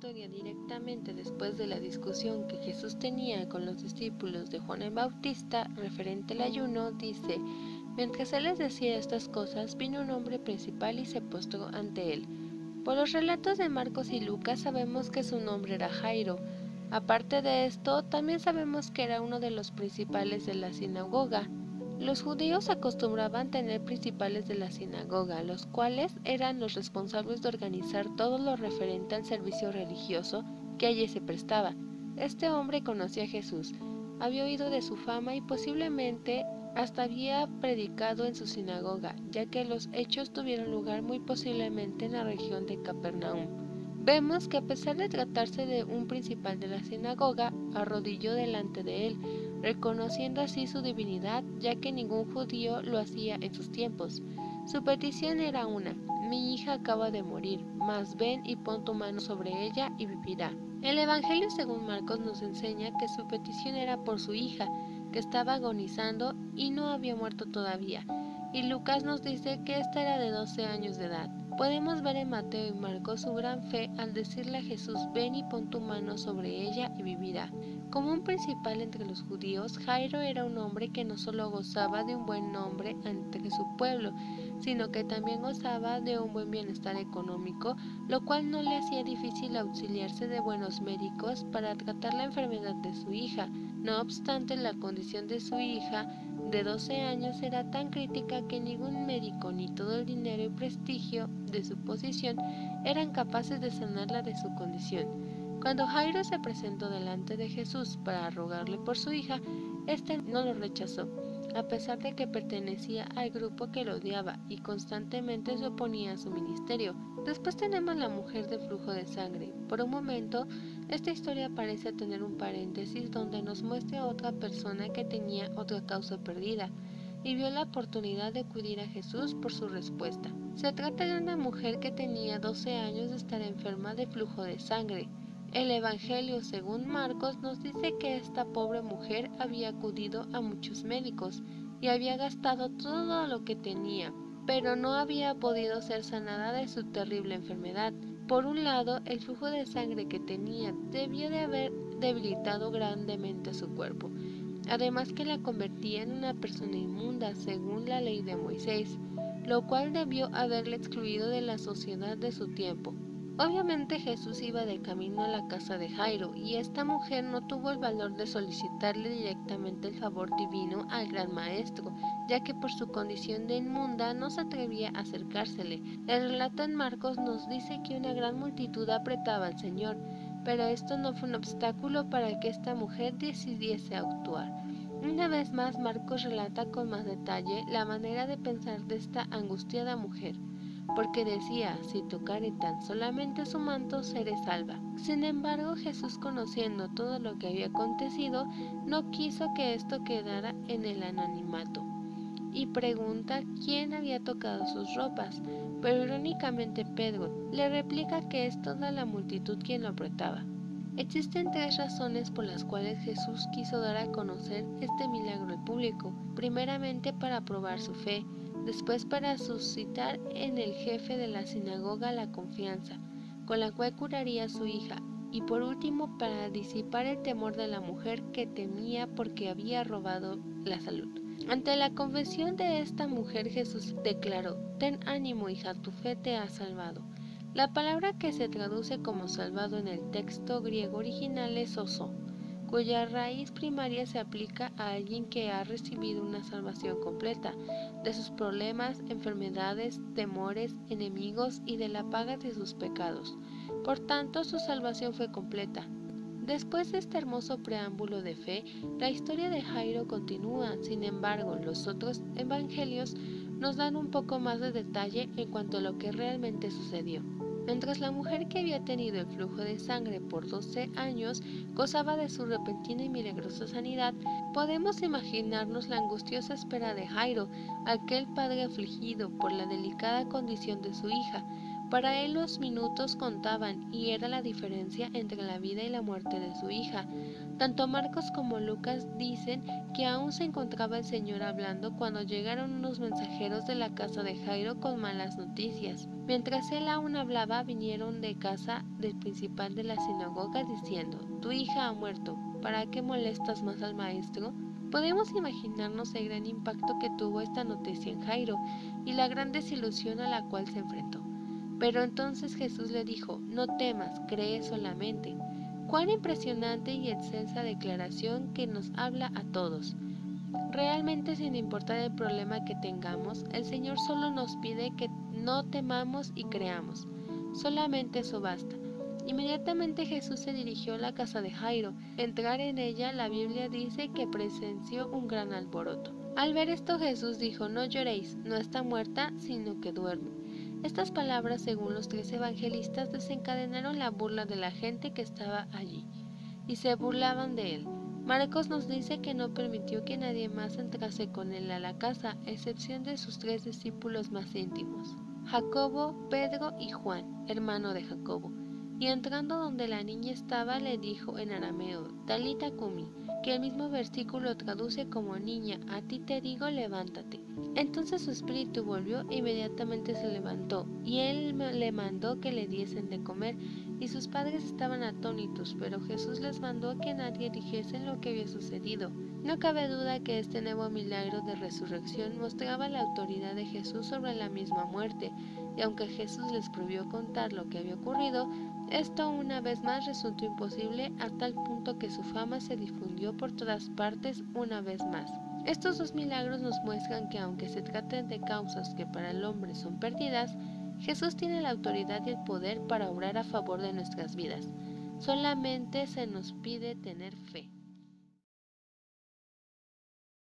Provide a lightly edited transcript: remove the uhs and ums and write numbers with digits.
historia directamente después de la discusión que Jesús tenía con los discípulos de Juan el Bautista referente al ayuno, dice: mientras él les decía estas cosas, vino un hombre principal y se postró ante él. Por los relatos de Marcos y Lucas sabemos que su nombre era Jairo. Aparte de esto, también sabemos que era uno de los principales de la sinagoga. Los judíos acostumbraban tener principales de la sinagoga, los cuales eran los responsables de organizar todo lo referente al servicio religioso que allí se prestaba. Este hombre conocía a Jesús, había oído de su fama y posiblemente hasta había predicado en su sinagoga, ya que los hechos tuvieron lugar muy posiblemente en la región de Capernaum. Vemos que a pesar de tratarse de un principal de la sinagoga, arrodilló delante de él, reconociendo así su divinidad, ya que ningún judío lo hacía en sus tiempos. Su petición era una: mi hija acaba de morir, mas ven y pon tu mano sobre ella y vivirá. El Evangelio según Marcos nos enseña que su petición era por su hija, que estaba agonizando y no había muerto todavía, y Lucas nos dice que ésta era de 12 años de edad. Podemos ver en Mateo y Marcos su gran fe al decirle a Jesús: ven y pon tu mano sobre ella y vivirá. Como un principal entre los judíos, Jairo era un hombre que no solo gozaba de un buen nombre entre su pueblo, sino que también gozaba de un buen bienestar económico, lo cual no le hacía difícil auxiliarse de buenos médicos para tratar la enfermedad de su hija. No obstante, la condición de su hija de 12 años era tan crítica que ningún médico ni todo el dinero y prestigio de su posición eran capaces de sanarla de su condición. Cuando Jairo se presentó delante de Jesús para rogarle por su hija, éste no lo rechazó, a pesar de que pertenecía al grupo que lo odiaba y constantemente se oponía a su ministerio. Después tenemos la mujer de flujo de sangre. Por un momento, esta historia parece tener un paréntesis donde nos muestra a otra persona que tenía otra causa perdida y vio la oportunidad de acudir a Jesús por su respuesta. Se trata de una mujer que tenía 12 años de estar enferma de flujo de sangre. El Evangelio según Marcos nos dice que esta pobre mujer había acudido a muchos médicos y había gastado todo lo que tenía, pero no había podido ser sanada de su terrible enfermedad. Por un lado, el flujo de sangre que tenía debió de haber debilitado grandemente su cuerpo, además que la convertía en una persona inmunda según la ley de Moisés, lo cual debió haberle excluido de la sociedad de su tiempo. Obviamente Jesús iba de camino a la casa de Jairo y esta mujer no tuvo el valor de solicitarle directamente el favor divino al gran maestro, ya que por su condición de inmunda no se atrevía a acercársele. El relato en Marcos nos dice que una gran multitud apretaba al Señor, pero esto no fue un obstáculo para que esta mujer decidiese actuar. Una vez más, Marcos relata con más detalle la manera de pensar de esta angustiada mujer, porque decía: si tocare tan solamente su manto, seré salva. Sin embargo, Jesús, conociendo todo lo que había acontecido, no quiso que esto quedara en el anonimato, y pregunta quién había tocado sus ropas, pero irónicamente Pedro le replica que es toda la multitud quien lo apretaba. Existen tres razones por las cuales Jesús quiso dar a conocer este milagro al público: primeramente para probar su fe, después para suscitar en el jefe de la sinagoga la confianza con la cual curaría a su hija, y por último para disipar el temor de la mujer que temía porque había robado la salud. Ante la confesión de esta mujer, Jesús declaró: ten ánimo, hija, tu fe te ha salvado. La palabra que se traduce como salvado en el texto griego original es sozo, cuya raíz primaria se aplica a alguien que ha recibido una salvación completa de sus problemas, enfermedades, temores, enemigos y de la paga de sus pecados. Por tanto, su salvación fue completa. Después de este hermoso preámbulo de fe, la historia de Jairo continúa. Sin embargo, los otros evangelios nos dan un poco más de detalle en cuanto a lo que realmente sucedió. Mientras la mujer que había tenido el flujo de sangre por 12 años gozaba de su repentina y milagrosa sanidad, podemos imaginarnos la angustiosa espera de Jairo, aquel padre afligido por la delicada condición de su hija, Para él los minutos contaban y era la diferencia entre la vida y la muerte de su hija. Tanto Marcos como Lucas dicen que aún se encontraba el Señor hablando cuando llegaron unos mensajeros de la casa de Jairo con malas noticias. Mientras él aún hablaba, vinieron de casa del principal de la sinagoga diciendo: «Tu hija ha muerto, ¿para qué molestas más al maestro?». Podemos imaginarnos el gran impacto que tuvo esta noticia en Jairo y la gran desilusión a la cual se enfrentó. Pero entonces Jesús le dijo: «No temas, cree solamente». Cuán impresionante y excelsa declaración que nos habla a todos. Realmente, sin importar el problema que tengamos, el Señor solo nos pide que no temamos y creamos. Solamente eso basta. Inmediatamente Jesús se dirigió a la casa de Jairo. Entrar en ella, la Biblia dice que presenció un gran alboroto. Al ver esto, Jesús dijo: «No lloréis, no está muerta, sino que duerme». Estas palabras, según los 3 evangelistas, desencadenaron la burla de la gente que estaba allí, y se burlaban de él. Marcos nos dice que no permitió que nadie más entrase con él a la casa, a excepción de sus 3 discípulos más íntimos, Jacobo, Pedro y Juan, hermano de Jacobo. Y entrando donde la niña estaba, le dijo en arameo: «Talita cumi», que el mismo versículo traduce como: «Niña, a ti te digo, levántate». Entonces su espíritu volvió e inmediatamente se levantó, y él le mandó que le diesen de comer, y sus padres estaban atónitos, pero Jesús les mandó que nadie dijese lo que había sucedido. No cabe duda que este nuevo milagro de resurrección mostraba la autoridad de Jesús sobre la misma muerte, y aunque Jesús les prohibió contar lo que había ocurrido, esto una vez más resultó imposible, a tal punto que su fama se difundió por todas partes una vez más. Estos 2 milagros nos muestran que, aunque se traten de causas que para el hombre son perdidas, Jesús tiene la autoridad y el poder para obrar a favor de nuestras vidas. Solamente se nos pide tener fe.